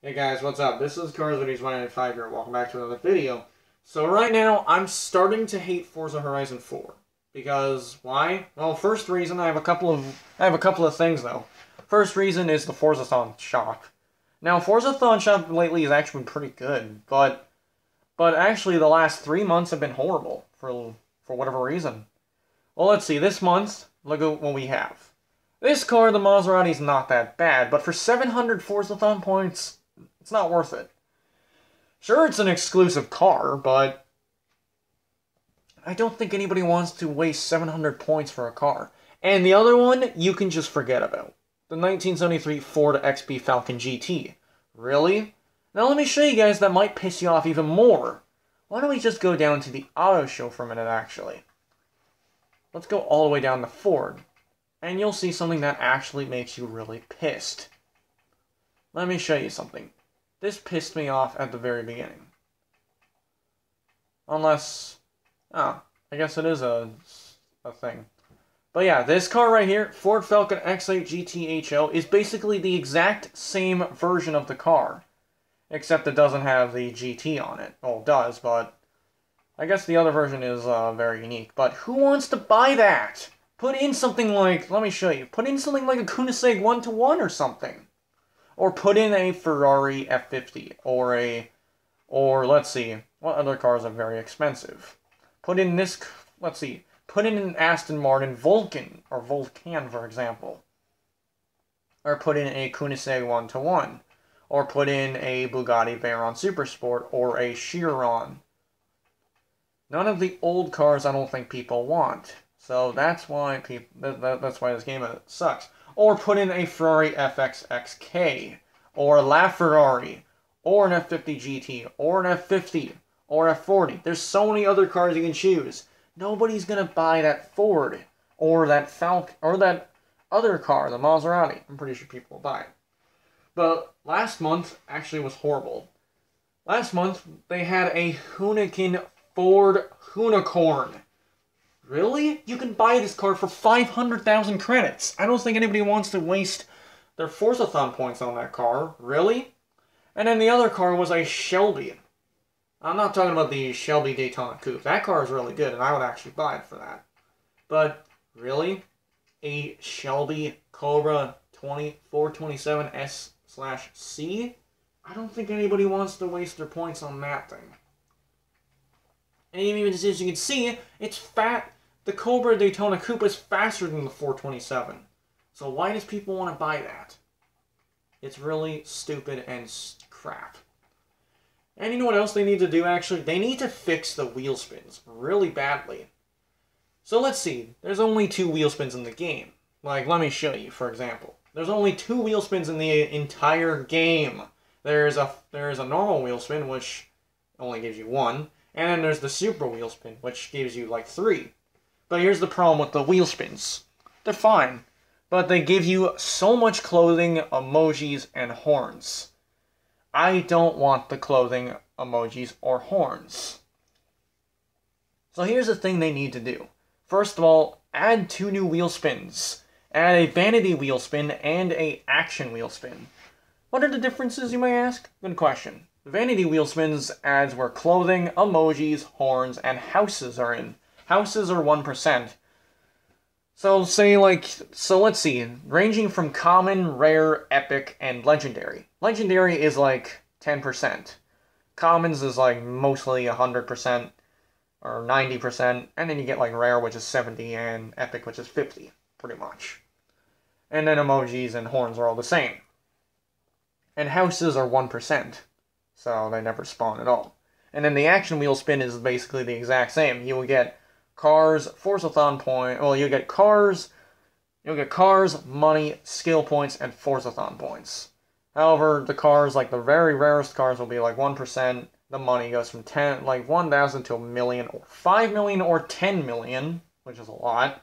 Hey guys, what's up? This is Cars Videos 195 here. Welcome back to another video. So right now, I'm starting to hate Forza Horizon 4. Because, why? Well, first reason, I have a couple of things though. First reason is the Forzathon shop. Now, Forzathon shop lately has actually been pretty good, but actually the last 3 months have been horrible for whatever reason. Well, let's see, this month, look at what we have. This car, the Maserati's not that bad, but for 700 Forzathon points, it's not worth it. Sure, it's an exclusive car, but I don't think anybody wants to waste 700 points for a car. And the other one, you can just forget about. The 1973 Ford XP Falcon GT. Really? Now let me show you guys that might piss you off even more. Why don't we just go down to the auto show for a minute, actually. Let's go all the way down to Ford. And you'll see something that actually makes you really pissed. Let me show you something. This pissed me off at the very beginning. Unless... oh, I guess it is a thing. But yeah, this car right here, Ford Falcon X8 GTHO, is basically the exact same version of the car. Except it doesn't have the GT on it. Well, it does, but... I guess the other version is very unique. But who wants to buy that? Put in something like... let me show you. Put in something like a Koenigsegg 1-to-1 or something. Or put in a Ferrari F50, or let's see, what other cars are very expensive? Put in this, let's see, put in an Aston Martin Vulcan, or Vulcan for example. Or put in a Koenigsegg 1-to-1. Or put in a Bugatti Veyron Supersport, or a Chiron. None of the old cars I don't think people want. So that's why that's why this game sucks. Or put in a Ferrari FXXK, or a LaFerrari, or an F50 GT, or an F50, or F40. There's so many other cars you can choose. Nobody's gonna buy that Ford, or that Falcon, or that other car, the Maserati. I'm pretty sure people will buy it. But last month actually was horrible. Last month, they had a Hunican Ford Unicorn. Really? You can buy this car for 500,000 credits. I don't think anybody wants to waste their Forzathon points on that car. Really? And then the other car was a Shelby. I'm not talking about the Shelby Daytona Coupe. That car is really good, and I would actually buy it for that. But, really? A Shelby Cobra 2427S/C? I don't think anybody wants to waste their points on that thing. And even as you can see, it's fat. The Cobra Daytona Coupe is faster than the 427. So why does people want to buy that? It's really stupid and crap. And you know what else they need to do, actually? They need to fix the wheel spins really badly. So let's see. There's only 2 wheel spins in the game. Like, let me show you, for example. There's only 2 wheel spins in the entire game. There's a normal wheel spin, which only gives you 1. And then there's the super wheel spin, which gives you like 3. But here's the problem with the wheel spins. They're fine, but they give you so much clothing, emojis, and horns. I don't want the clothing, emojis, or horns. So here's the thing they need to do. First of all, add 2 new wheel spins. Add a vanity wheel spin and a action wheel spin. What are the differences, you may ask? Good question. Vanity wheel spins adds where clothing, emojis, horns, and houses are in. Houses are 1%. So let's see, ranging from common, rare, epic, and legendary. Legendary is like 10%. Commons is like mostly 100% or 90%, and then you get like rare, which is 70, and epic, which is 50, pretty much. And then emojis and horns are all the same. And houses are 1%. So they never spawn at all. And then the action wheel spin is basically the exact same. You will get cars, Forzathon point. Well, you'll get cars, money, skill points, and Forzathon points. However, the cars, like the very rarest cars, will be like 1%. The money goes from 1,000 to 1,000,000, or 5,000,000, or 10,000,000, which is a lot.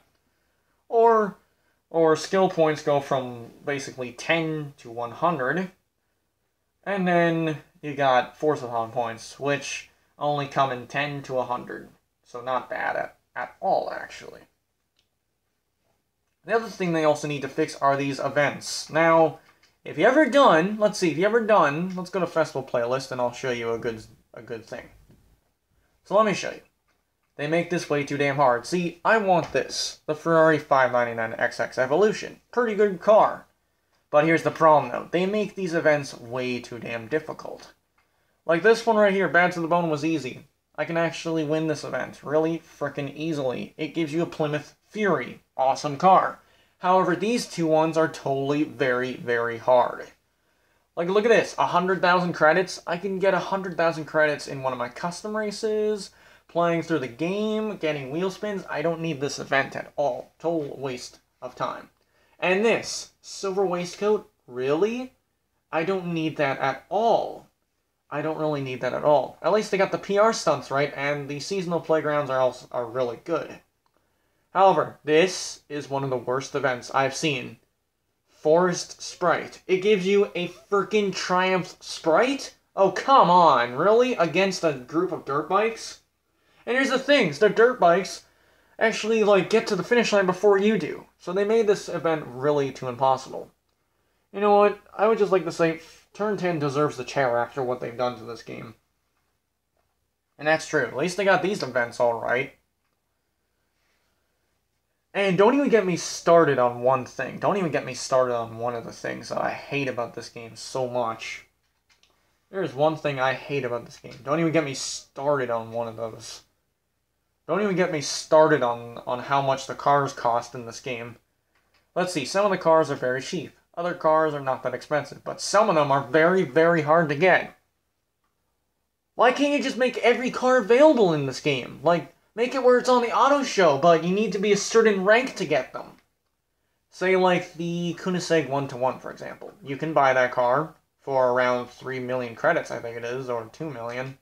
Or skill points go from basically 10 to 100. And then you got Forzathon points, which only come in 10 to 100. So not bad at all, actually. The other thing they also need to fix are these events. Now, if you ever done, let's see, if you ever done, let's go to festival playlist and I'll show you a good thing. So let me show you. They make this way too damn hard. See, I want this, the Ferrari 599XX Evolution. Pretty good car. But here's the problem though, they make these events way too damn difficult. Like this one right here, Bad to the Bone, was easy. I can actually win this event really frickin' easily. It gives you a Plymouth Fury. Awesome car. However, these two ones are totally very, very hard. Like, look at this. 100,000 credits. I can get 100,000 credits in one of my custom races, playing through the game, getting wheel spins. I don't need this event at all. Total waste of time. And this, Silver Waistcoat, really? I don't need that at all. I don't really need that at all. At least they got the PR stunts right, and the seasonal playgrounds are really good. However, this is one of the worst events I've seen. Forest Sprite. It gives you a freaking Triumph Sprite? Oh, come on, really? Against a group of dirt bikes? And here's the things, the dirt bikes actually, like, get to the finish line before you do. So they made this event really too impossible. You know what? I would just like to say, Turn 10 deserves the chair after what they've done to this game. And that's true. At least they got these events all right. And don't even get me started on one thing. Don't even get me started on one of the things that I hate about this game so much. There's one thing I hate about this game. Don't even get me started on one of those. Don't even get me started on how much the cars cost in this game. Let's see, some of the cars are very cheap. Other cars are not that expensive, but some of them are very, very hard to get. Why can't you just make every car available in this game? Like, make it where it's on the auto show, but you need to be a certain rank to get them. Say, like, the Koenigsegg 1-to-1, for example. You can buy that car for around 3 million credits, I think it is, or 2 million.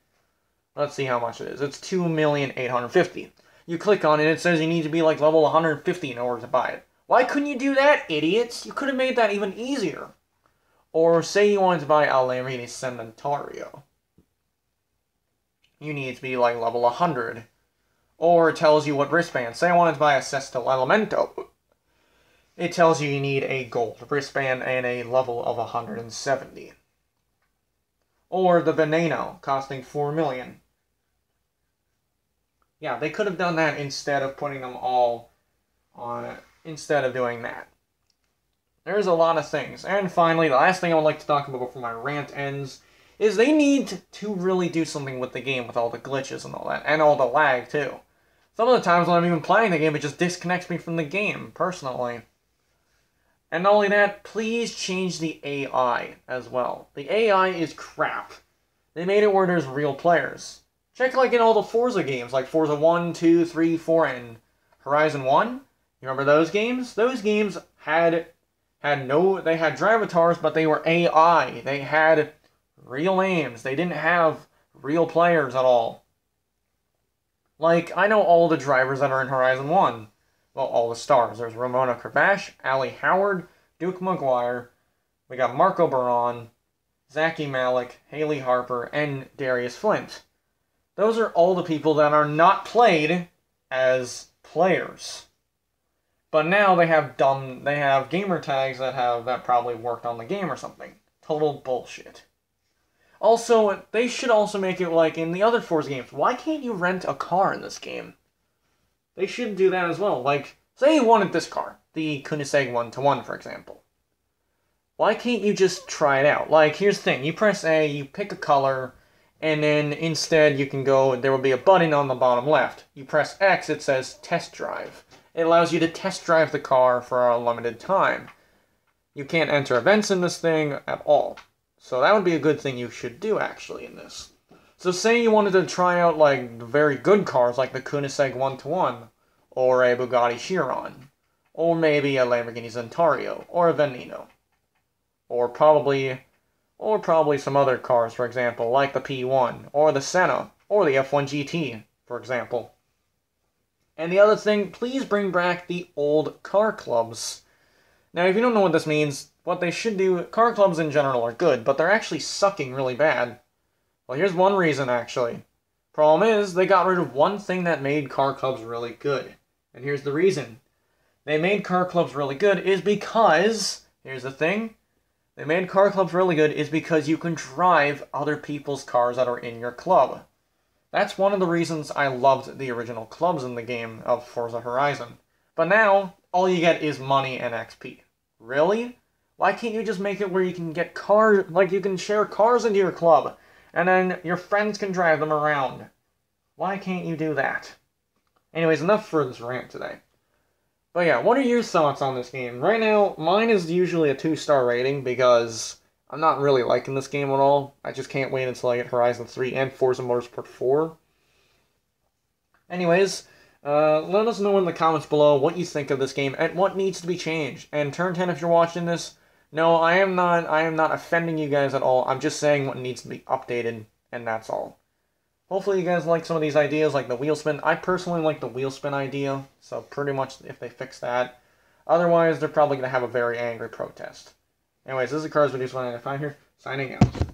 Let's see how much it is. It's 2,850,000. You click on it, it says you need to be, like, level 150 in order to buy it. Why couldn't you do that, idiots? You could have made that even easier. Or say you wanted to buy a Lamborghini Centauro. You need to be like level 100. Or it tells you what wristband. Say I wanted to buy a Sesto Elemento. It tells you need a gold wristband and a level of 170. Or the Veneno, costing 4 million. Yeah, they could have done that instead of putting them all on it. Instead of doing that. There's a lot of things. And finally, the last thing I would like to talk about before my rant ends is they need to really do something with the game with all the glitches and all that. And all the lag, too. Some of the times when I'm even playing the game, it just disconnects me from the game, personally. And not only that, please change the AI as well. The AI is crap. They made it where there's real players. Check like in all the Forza games, like Forza 1, 2, 3, 4, and Horizon 1. You remember those games? Those games had drivatars, but they were AI. They had real names. They didn't have real players at all. Like, I know all the drivers that are in Horizon 1. Well, all the stars. There's Ramona Cravash, Ali Howard, Duke McGuire. We got Marco Baron, Zachy Malik, Haley Harper, and Darius Flint. Those are all the people that are not played as players. But now they have gamer tags that probably worked on the game or something. Total bullshit. Also, they should also make it like in the other Forza games. Why can't you rent a car in this game? They should do that as well. Like, say you wanted this car, the Koenigsegg 1-to-1, for example. Why can't you just try it out? Like, here's the thing. You press A, you pick a color, and then instead you can go, there will be a button on the bottom left. You press X, it says test drive. It allows you to test drive the car for a limited time. You can't enter events in this thing at all. So that would be a good thing you should do, actually, in this. So say you wanted to try out, like, very good cars, like the Koenigsegg 1-to-1, or a Bugatti Chiron, or maybe a Lamborghini Centauro, or a Veneno. Or probably some other cars, for example, like the P1, or the Senna, or the F1 GT, for example. And the other thing, please bring back the old car clubs. Now, if you don't know what this means, what they should do, car clubs in general are good, but they're actually sucking really bad. Well, here's one reason, actually. Problem is, they got rid of one thing that made car clubs really good. And here's the reason. They made car clubs really good is because, here's the thing, They made car clubs really good is because you can drive other people's cars that are in your club. That's one of the reasons I loved the original clubs in the game of Forza Horizon. But now, all you get is money and XP. Really? Why can't you just make it where you can get cars, like you can share cars into your club, and then your friends can drive them around? Why can't you do that? Anyways, enough for this rant today. But yeah, what are your thoughts on this game? Right now, mine is usually a 2-star rating because I'm not really liking this game at all. I just can't wait until I get Horizon 3 and Forza Motorsport 4. Anyways, let us know in the comments below what you think of this game and what needs to be changed. And Turn 10, if you're watching this, no, I am not offending you guys at all. I'm just saying what needs to be updated, and that's all. Hopefully you guys like some of these ideas, like the wheel spin. I personally like the wheel spin idea, so pretty much if they fix that. Otherwise, they're probably going to have a very angry protest. Anyways, this is Cars Videos 195 here, signing out.